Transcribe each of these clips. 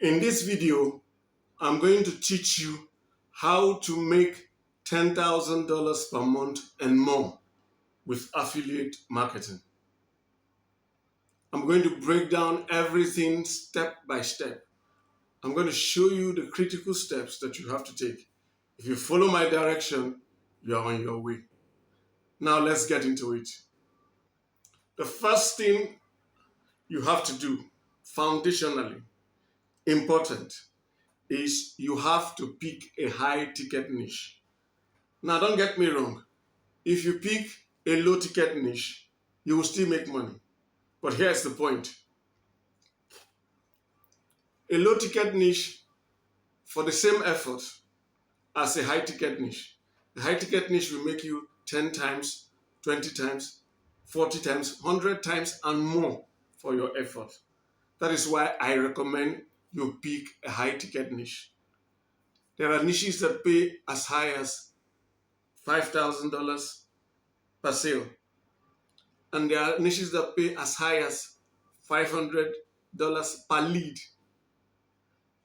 In this video, I'm going to teach you how to make $10,000 per month and more with affiliate marketing. I'm going to break down everything step by step. I'm going to show you the critical steps that you have to take. If you follow my direction, you are on your way. Now let's get into it. The first thing you have to do, foundationally important, is you have to pick a high ticket niche. Now, don't get me wrong. If you pick a low ticket niche, you will still make money. But here's the point. A low ticket niche for the same effort as a high ticket niche. The high ticket niche will make you 10 times, 20 times, 40 times, 100 times and more for your effort. That is why I recommend you pick a high ticket niche. There are niches that pay as high as $5,000 per sale. And there are niches that pay as high as $500 per lead.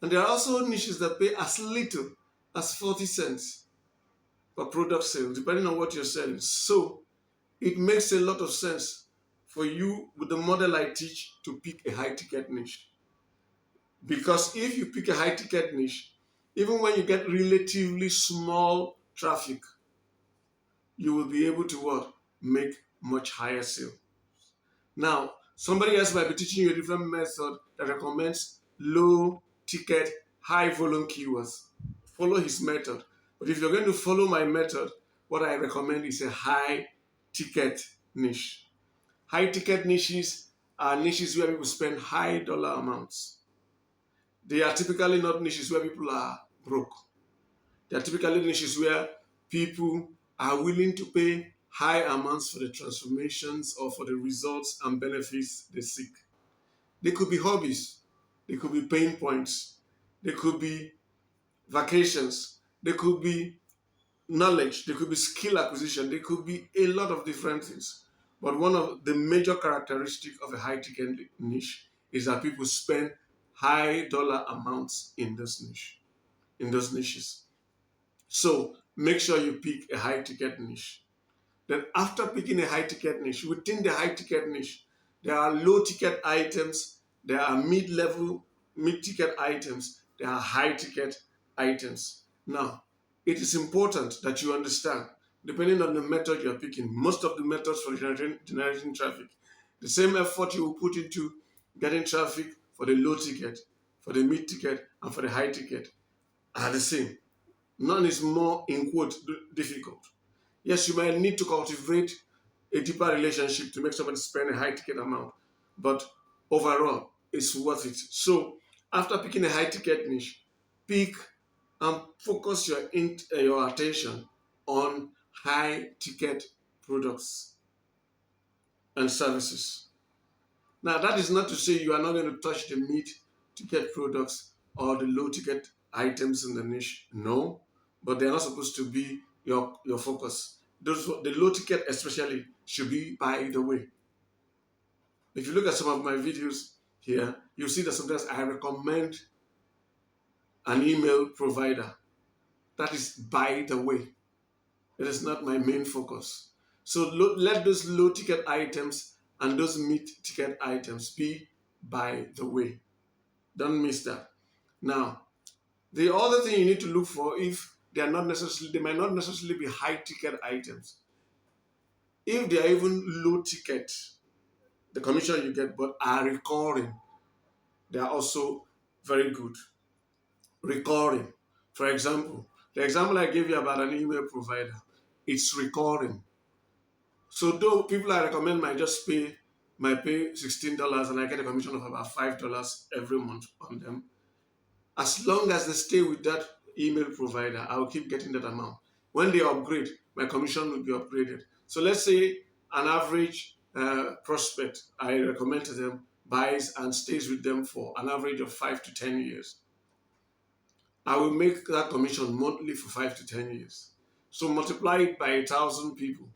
And there are also niches that pay as little as 40 cents per product sale, depending on what you're selling. So it makes a lot of sense for you, with the model I teach, to pick a high ticket niche. Because if you pick a high ticket niche, even when you get relatively small traffic, you will be able to what? Make much higher sale. Now, somebody else might be teaching you a different method that recommends low ticket, high volume keywords. Follow his method. But if you're going to follow my method, what I recommend is a high ticket niche. High ticket niches are niches where people spend high dollar amounts. They are typically not niches where people are broke. They are typically niches where people are willing to pay high amounts for the transformations or for the results and benefits they seek. They could be hobbies, they could be pain points, they could be vacations, they could be knowledge, they could be skill acquisition, they could be a lot of different things. But one of the major characteristics of a high ticket niche is that people spend high dollar amounts in this niche, in those niches. So make sure you pick a high ticket niche. Then after picking a high ticket niche, within the high ticket niche, there are low ticket items, there are mid-level, mid-ticket items, there are high ticket items. Now, it is important that you understand, depending on the method you're picking, most of the methods for generating traffic, the same effort you will put into getting traffic for the low ticket, for the mid ticket, and for the high ticket are the same. None is more, in quote, difficult. Yes, you might need to cultivate a deeper relationship to make somebody spend a high ticket amount, but overall, it's worth it. So, after picking a high ticket niche, pick and focus your attention on high ticket products and services. Now, that is not to say you are not going to touch the mid ticket products or the low ticket items in the niche. No, but they're not supposed to be your focus. The low ticket especially should be by the way. If you look at some of my videos here, you'll see that sometimes I recommend an email provider. That is by the way. It is not my main focus. So let those low ticket items and those mid ticket items be by the way. Don't miss that. Now, the other thing you need to look for, if they might not necessarily be high ticket items. If they are even low ticket, the commission you get, but are recurring, they are also very good. Recurring. For example, the example I gave you about an email provider, it's recurring. So though people I recommend might pay $16 and I get a commission of about $5 every month on them. As long as they stay with that email provider, I will keep getting that amount. When they upgrade, my commission will be upgraded. So let's say an average prospect I recommend to them buys and stays with them for an average of 5 to 10 years. I will make that commission monthly for 5 to 10 years. So multiply it by 1,000 people,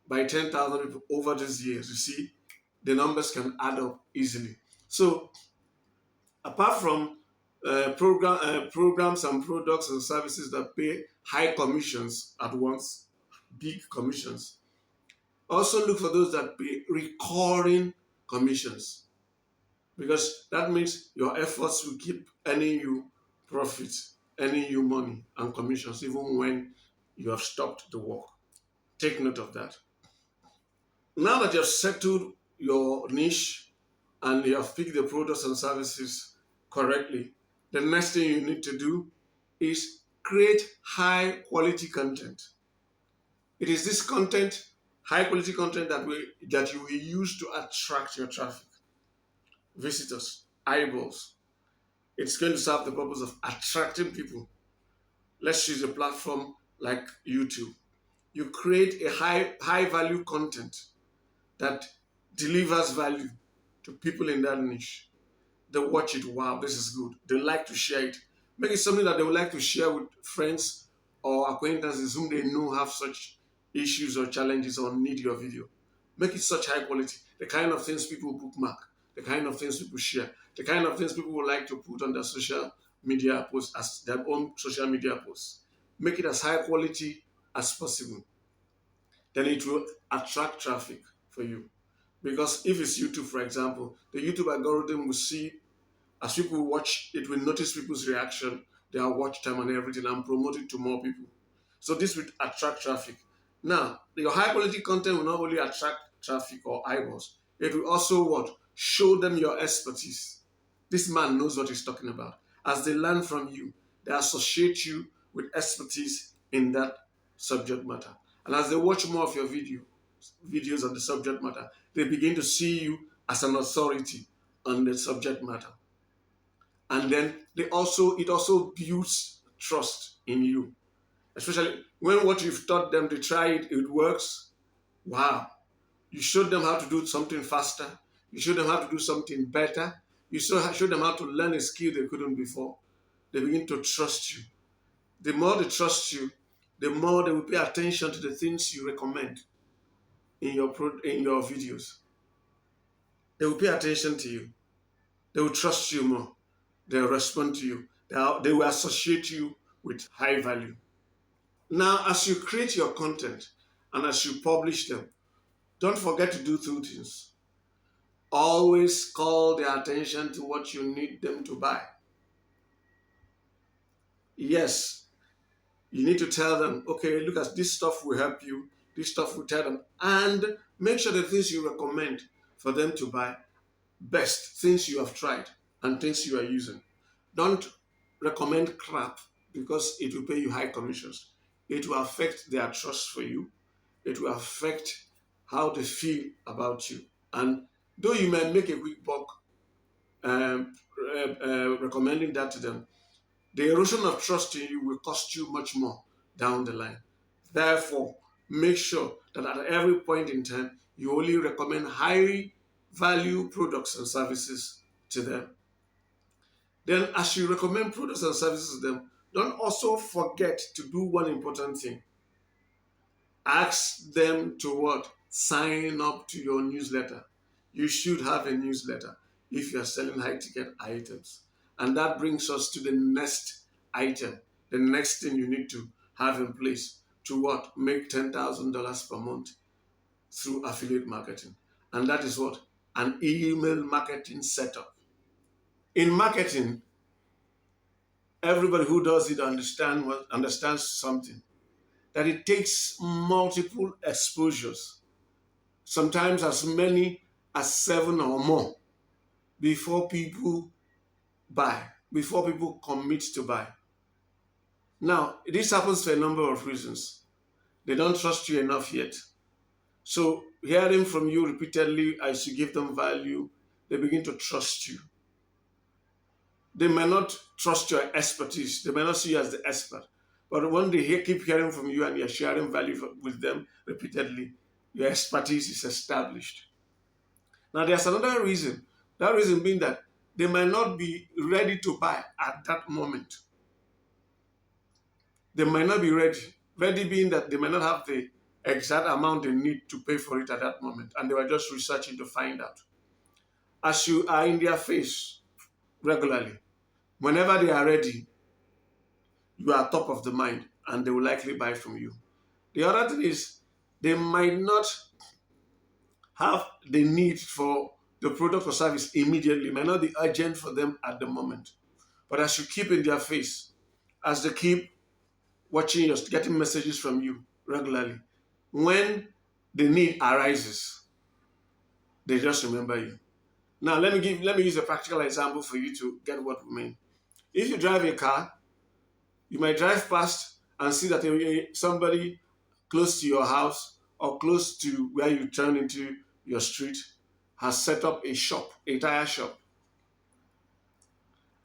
by 10,000 people over these years. You see, the numbers can add up easily. So Apart from programs and products and services that pay high commissions at once, big commissions, also look for those that pay recurring commissions, because that means your efforts will keep earning you profits, earning you money and commissions even when you have stopped the work. Take note of that. Now that you have settled your niche and you have picked the products and services correctly, the next thing you need to do is create high quality content. It is this content, high quality content, that you will use to attract your traffic, visitors, eyeballs. It's going to serve the purpose of attracting people. Let's use a platform like YouTube. You create a high value content that delivers value to people in that niche. They watch it, wow, this is good. They like to share it. Make it something that they would like to share with friends or acquaintances whom they know have such issues or challenges or need your video. Make it such high quality. The kind of things people bookmark, the kind of things people share, the kind of things people would like to put on their social media posts as their own social media posts. Make it as high quality as possible. Then it will attract traffic for you. Because if it's YouTube, for example, the YouTube algorithm will see, as people watch, it will notice people's reaction, their watch time and everything, and promote it to more people. So this will attract traffic. Now, your high quality content will not only attract traffic or eyeballs, it will also what? Show them your expertise. This man knows what he's talking about. As they learn from you, they associate you with expertise in that subject matter. And as they watch more of your videos on the subject matter, they begin to see you as an authority on the subject matter. And then it also builds trust in you, especially when what you've taught them, they try it, it works. Wow. You showed them how to do something faster. You showed them how to do something better. You showed them how to learn a skill they couldn't before. They begin to trust you. The more they trust you, the more they will pay attention to the things you recommend in your videos. They will pay attention to you. They will trust you more. They will respond to you. They will associate you with high value. Now, as you create your content and as you publish them, don't forget to do two things. Always call their attention to what you need them to buy. Yes, you need to tell them, okay, look at this stuff will help you, this stuff will tell them, and make sure the things you recommend for them to buy, best things you have tried and things you are using. Don't recommend crap because it will pay you high commissions. It will affect their trust for you. It will affect how they feel about you. And though you may make a quick buck recommending that to them, the erosion of trust in you will cost you much more down the line. Therefore, make sure that at every point in time, you only recommend high value products and services to them. Then, as you recommend products and services to them, don't also forget to do one important thing. Ask them to what? Sign up to your newsletter. You should have a newsletter if you are selling high ticket items. And that brings us to the next item, the next thing you need to have in place to what? Make $10,000 per month through affiliate marketing. And that is what? An email marketing setup. In marketing, everybody who does it understands something, that it takes multiple exposures, sometimes as many as 7 or more, before people buy, before people commit to buy. Now, this happens for a number of reasons. They don't trust you enough yet. So hearing from you repeatedly as you give them value, they begin to trust you. They may not trust your expertise. They may not see you as the expert. But when they keep hearing from you and you're sharing value with them repeatedly, your expertise is established. Now, there's another reason. That reason being that they might not be ready to buy at that moment. They might not be ready. Ready being that they might not have the exact amount they need to pay for it at that moment. And they were just researching to find out. As you are in their face, regularly. Whenever they are ready, you are top of the mind and they will likely buy from you. The other thing is they might not have the need for the product or service immediately, might not be urgent for them at the moment. But as you keep in their face, as they keep watching you, getting messages from you regularly, when the need arises, they just remember you. Now let me use a practical example for you to get what we mean. If you drive a car, you might drive past and see that somebody close to your house or close to where you turn into your street has set up a shop, a tire shop.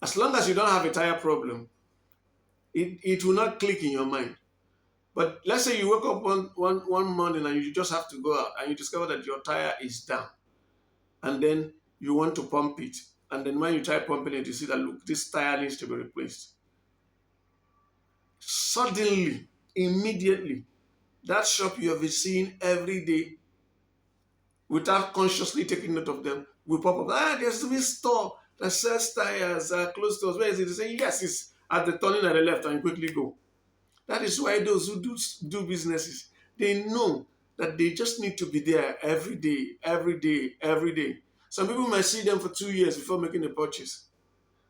As long as you don't have a tire problem, it will not click in your mind. But let's say you wake up one morning and you just have to go out and you discover that your tire is down and then you want to pump it. And then when you try pumping it, you see that, look, this tire needs to be replaced. Suddenly, immediately, that shop you have been seeing every day without consciously taking note of them will pop up. Ah, there's this store that sells tires close to us. Where is it? They say, yes, it's at the turning at the left, and you quickly go. That is why those who do businesses, they know that they just need to be there every day, every day, every day. Some people might see them for 2 years before making a purchase.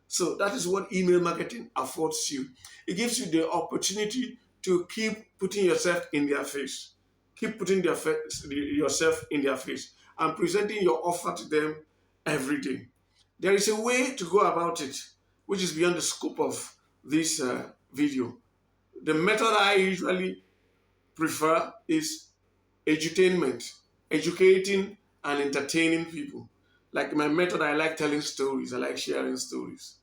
So that is what email marketing affords you. It gives you the opportunity to keep putting yourself in their face. Keep putting yourself in their face and presenting your offer to them every day. There is a way to go about it, which is beyond the scope of this video. The method I usually prefer is edutainment, educating and entertaining people. Like my method, I like telling stories, I like sharing stories.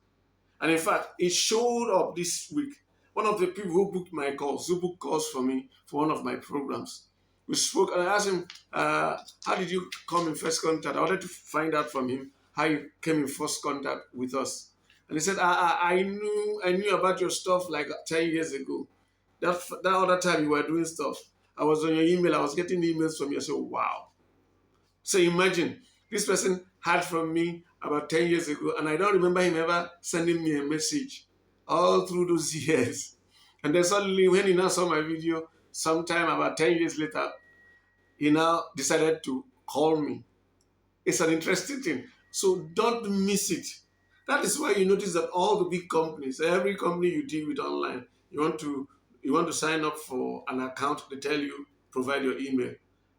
And in fact, it showed up this week. One of the people who booked my calls, who booked calls for me for one of my programs, we spoke and I asked him, how did you come in first contact? I wanted to find out from him how you came in first contact with us. And he said, I knew about your stuff like 10 years ago. That other time you were doing stuff. I was on your email, I was getting emails from you. I said, wow. So imagine, this person heard from me about 10 years ago, and I don't remember him ever sending me a message all through those years. And then suddenly, when he now saw my video, sometime about 10 years later, he now decided to call me. It's an interesting thing. So don't miss it. That is why you notice that all the big companies, every company you deal with online, you want to sign up for an account, they tell you provide your email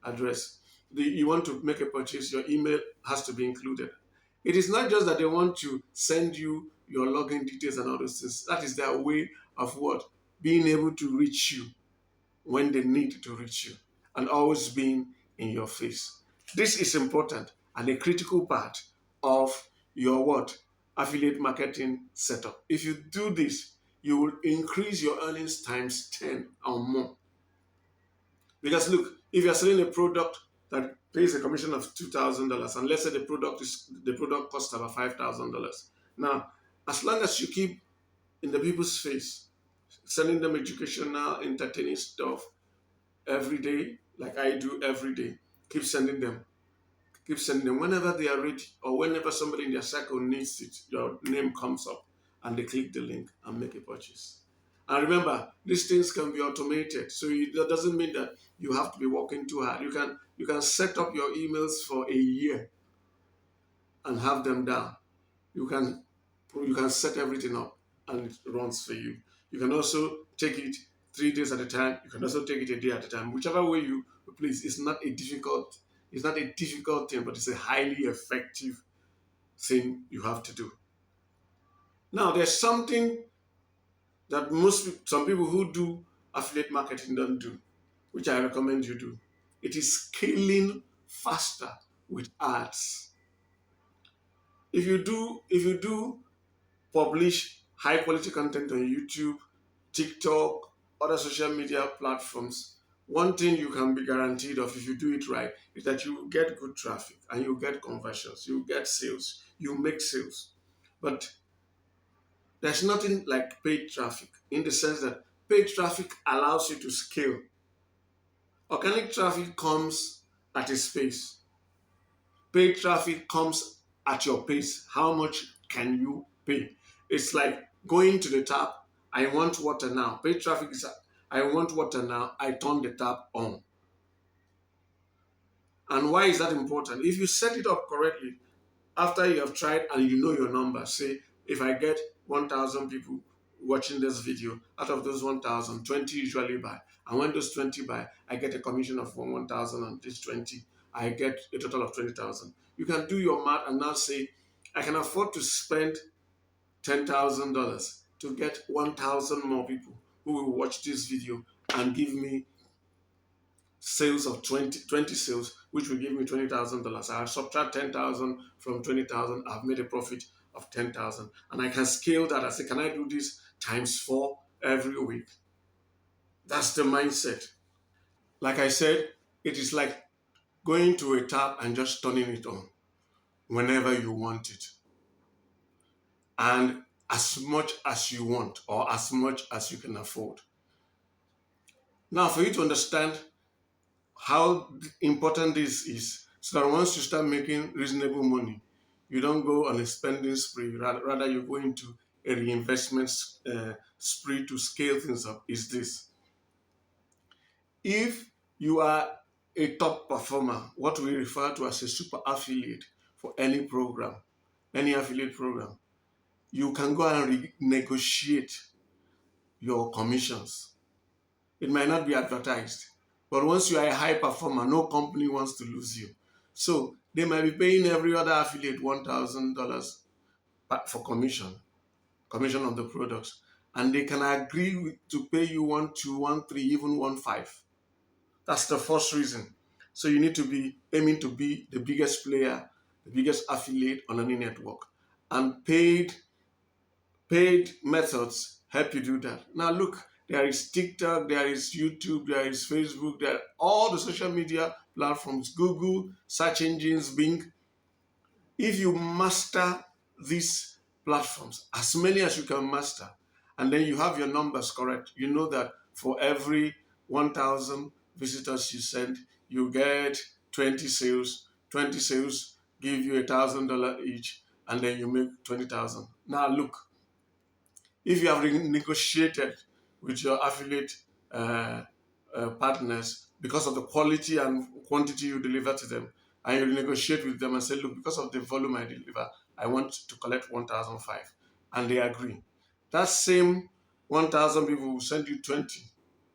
address. You want to make a purchase, your email has to be included. It is not just that they want to send you your login details and all those things. That is their way of what? Being able to reach you when they need to reach you and always being in your face. This is important and a critical part of your what? Affiliate marketing setup. If you do this, you will increase your earnings times 10 or more. Because look, if you're selling a product that pays a commission of $2,000, and let's say the product costs about $5,000. Now, as long as you keep in the people's face, sending them educational, entertaining stuff every day, like I do every day, keep sending them. Keep sending them whenever they are ready or whenever somebody in their circle needs it, your name comes up and they click the link and make a purchase. And remember, these things can be automated. So that doesn't mean that you have to be working too hard. You can set up your emails for a year and have them down. You can set everything up and it runs for you. You can also take it 3 days at a time. You can also take it a day at a time. Whichever way you please. It's not a difficult thing, but it's a highly effective thing you have to do. Now, there's something that some people who do affiliate marketing don't do, which I recommend you do. It is scaling faster with ads. If you do publish high quality content on YouTube, TikTok, other social media platforms, one thing you can be guaranteed of if you do it right is that you will get good traffic and you get conversions, you get sales, you make sales. But there's nothing like paid traffic in the sense that paid traffic allows you to scale. Organic traffic comes at a pace. Paid traffic comes at your pace. How much can you pay. It's like going to the tap. I want water now. Paid traffic is I want water now. I turn the tap on. And why is that important? If you set it up correctly, after you have tried and you know your number, say if I get 1,000 people watching this video, out of those 1,000, 20 usually buy. And when those 20 buy, I get a commission of 1,000 on this 20. I get a total of 20,000. You can do your math and now say, I can afford to spend $10,000 to get 1,000 more people who will watch this video and give me sales of 20 sales, which will give me $20,000. I subtract 10,000 from 20,000. I've made a profit of 10,000, and I can scale that. I say, can I do this times 4 every week? That's the mindset. Like I said, it is like going to a tap and just turning it on whenever you want it, and as much as you want or as much as you can afford. Now, for you to understand how important this is, so that once you start making reasonable money, you don't go on a spending spree. Rather you go into a reinvestment spree to scale things up. Is this: if you are a top performer, what we refer to as a super affiliate for any program, any affiliate program, you can go and negotiate your commissions. It might not be advertised, but once you are a high performer, no company wants to lose you. So they might be paying every other affiliate $1,000 for commission on the products, and they can agree to pay you 1, 2, 1, 3, even 1, 5. That's the first reason. So you need to be aiming to be the biggest player, the biggest affiliate on any network, and paid methods help you do that. Now look, there is TikTok, there is YouTube, there is Facebook, there are all the social media platforms, Google, search engines, Bing. If you master these platforms, as many as you can master, and then you have your numbers correct, you know that for every 1,000 visitors you send, you get 20 sales. 20 sales give you $1,000 each, and then you make 20,000. Now look, if you have negotiated with your affiliate partners because of the quality and quantity you deliver to them, and you negotiate with them and say, look, because of the volume I deliver, I want to collect 1,005, and they agree. That same 1,000 people will send you 20,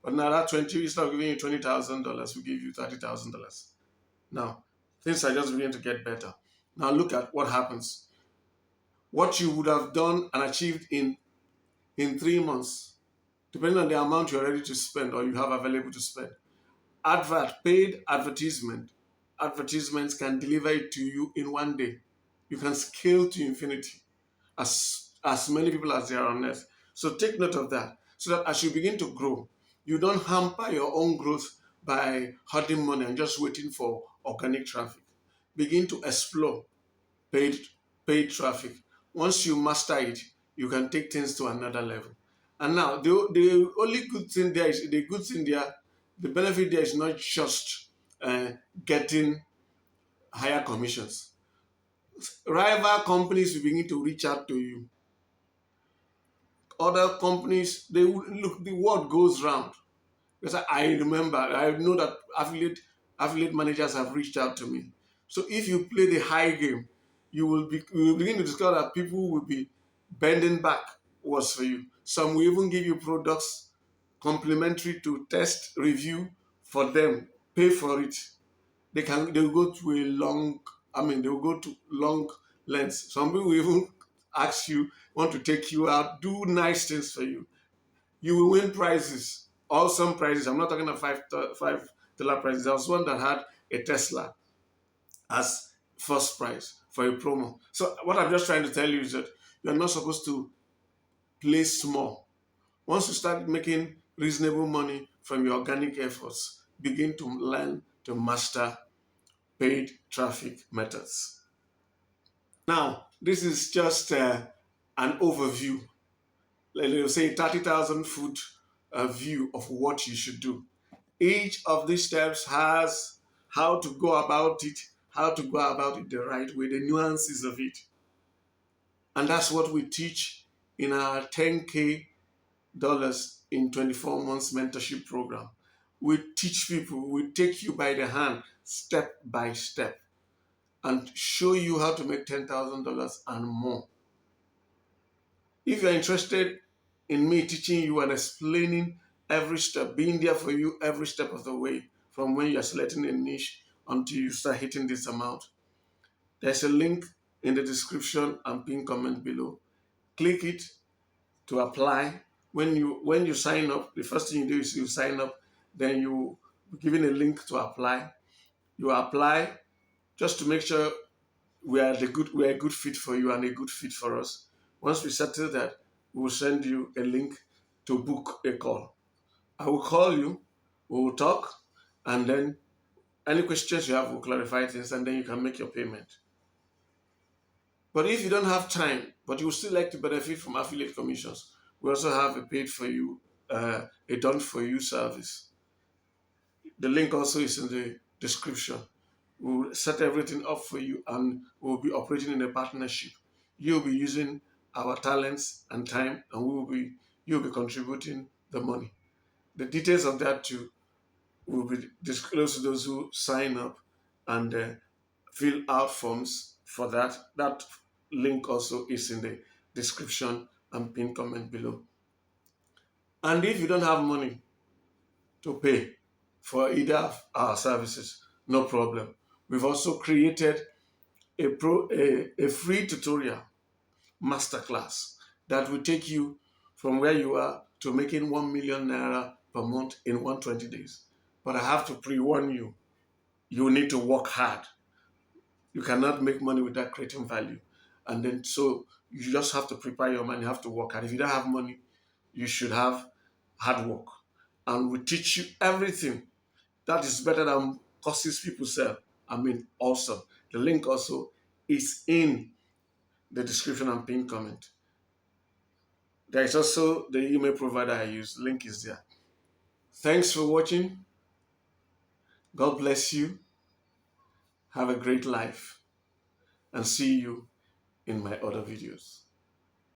but now that 20, instead of giving you $20,000, will give you $30,000. Now, things are just beginning to get better. Now look at what happens. What you would have done and achieved in 3 months, depending on the amount you're ready to spend or you have available to spend. Paid advertisements can deliver it to you in one day. You can scale to infinity as many people as there are on earth. So take note of that, so that as you begin to grow, you don't hamper your own growth by hoarding money and just waiting for organic traffic. Begin to explore paid traffic. Once you master it, you can take things to another level. And now the only good thing there is the benefit there is not just getting higher commissions. Rival companies will begin to reach out to you. Other companies, they will look, the word goes round. Because I remember, I know that affiliate managers have reached out to me. So if you play the high game, you will begin to discover that people will be bending back words for you. Some will even give you products complimentary to test, review for them, pay for it. They will go to they will go to long lengths. Some people will even ask you, want to take you out, do nice things for you. You will win prizes, awesome prizes. I'm not talking about $5 prizes. There was one that had a Tesla as first prize for a promo. So what I'm just trying to tell you is that you're not supposed to play small. Once you start making reasonable money from your organic efforts, begin to learn to master paid traffic methods. Now, this is just an overview, let's say 30,000-foot view of what you should do. Each of these steps has how to go about it the right way, the nuances of it. And that's what we teach in our 10K dollars in 24 months mentorship program. We teach people, we take you by the hand step by step and show you how to make $10,000 and more. If you're interested in me teaching you and explaining every step, being there for you every step of the way, from when you're selecting a niche until you start hitting this amount, there's a link in the description and pinned comment below. Click it to apply. When you sign up, the first thing you do is you sign up, then you be given a link to apply. You apply just to make sure we are a good fit for you and a good fit for us. Once we settle that, we will send you a link to book a call. I will call you, we will talk, and then any questions you have, we'll clarify things, and then you can make your payment. But if you don't have time, but you would still like to benefit from affiliate commissions, we also have a paid for you, a done for you service. The link also is in the description. We'll set everything up for you and we'll be operating in a partnership. You'll be using our talents and time, and you'll be contributing the money. The details of that too will be disclosed to those who sign up and fill out forms for that. That link also is in the description and pinned comment below. And if you don't have money to pay for either of our services, no problem. We've also created a free tutorial masterclass that will take you from where you are to making 1 million naira per month in 120 days. But I have to pre-warn you, you need to work hard. You cannot make money without creating value. And then so you just have to prepare your mind, you have to work hard. If you don't have money, you should have hard work. And we teach you everything that is better than courses people sell. I mean, awesome. The link also is in the description and pinned comment. There is also the email provider I use. Link is there. Thanks for watching. God bless you. Have a great life. And see you in my other videos.